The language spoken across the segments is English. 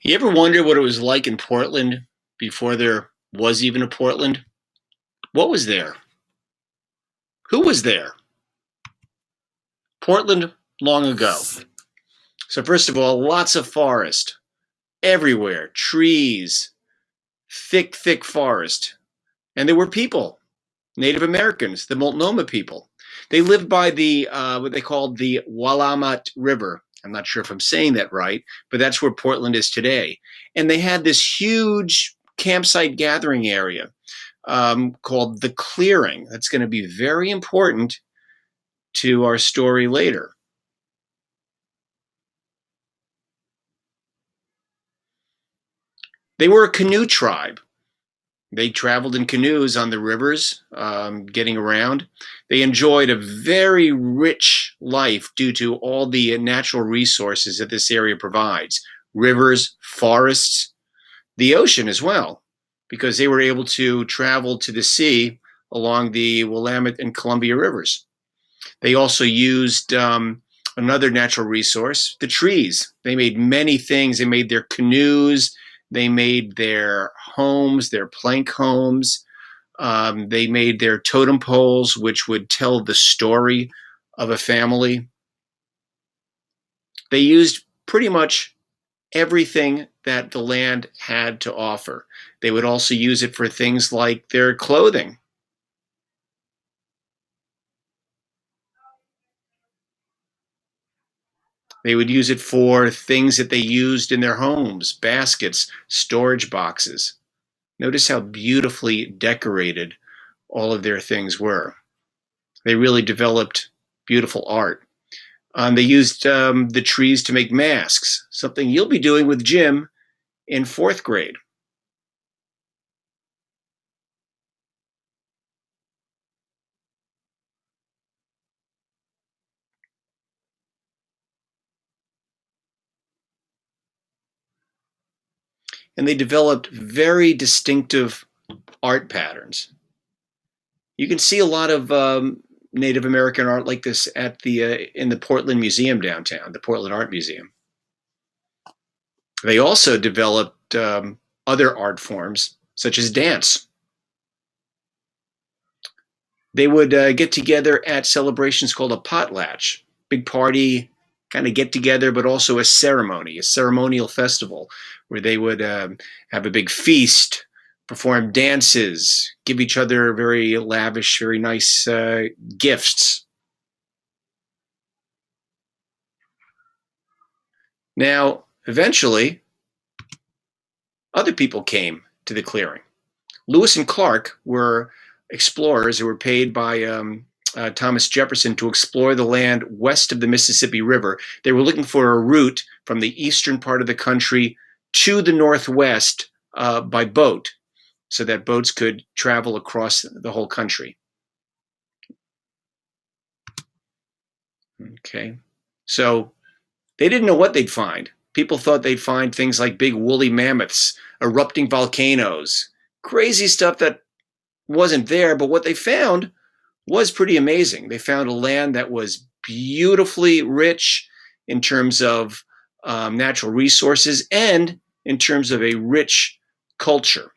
You ever wonder what it was like in Portland before there was even a Portland? What was there? Who was there? Portland long ago. So first of all, lots of forest everywhere, trees, thick, thick forest. And there were people, Native Americans, the Multnomah people. They lived by the what they called the Willamette River. I'm not sure if I'm saying that right, but that's where Portland is today. And they had this huge campsite gathering area called The Clearing. That's going to be very important to our story later. They were a canoe tribe. They traveled in canoes on the rivers, getting around. They enjoyed a very rich life due to all the natural resources that this area provides: rivers, forests, the ocean as well, because they were able to travel to the sea along the Willamette and Columbia rivers. They also used another natural resource, the trees. They made many things. They made their canoes. They made their homes, their plank homes. They made their totem poles, which would tell the story of a family. They used pretty much everything that the land had to offer. They would also use it for things like their clothing. They would use it for things that they used in their homes: baskets, storage boxes. Notice how beautifully decorated all of their things were. They really developed beautiful art. They used the trees to make masks, something you'll be doing with Jim in fourth grade. And they developed very distinctive art patterns. You can see a lot of Native American art like this at the in the Portland Museum downtown, the Portland Art Museum. They also developed other art forms, such as dance. They would get together at celebrations called a potlatch, big party, kind of get together, but also a ceremony, a ceremonial festival where they would have a big feast, perform dances, give each other very lavish, very nice gifts. Now, eventually, other people came to the clearing. Lewis and Clarke were explorers who were paid by Thomas Jefferson to explore the land west of the Mississippi River. They were looking for a route from the eastern part of the country to the northwest by boat, so that boats could travel across the whole country. Okay, so they didn't know what they'd find. People thought they'd find things like big woolly mammoths, erupting volcanoes, crazy stuff that wasn't there, but what they found was pretty amazing. They found a land that was beautifully rich in terms of natural resources and in terms of a rich culture,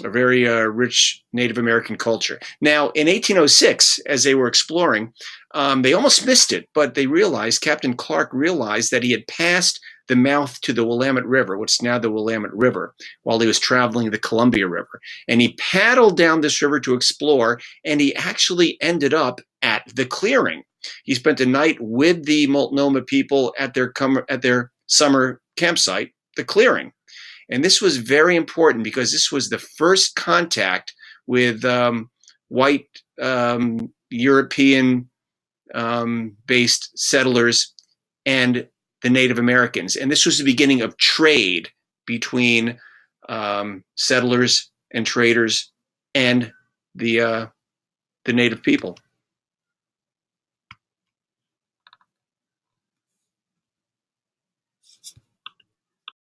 a very rich Native American culture. Now, in 1806, as they were exploring, they almost missed it, but they realized, Captain Clarke realized that he had passed the mouth to the Willamette River, what's now the Willamette River, while he was traveling the Columbia River. And he paddled down this river to explore, and he actually ended up at the clearing. He spent a night with the Multnomah people at their summer campsite, the clearing. And this was very important because this was the first contact with white European based settlers and the Native Americans. And this was the beginning of trade between settlers and traders and the Native people.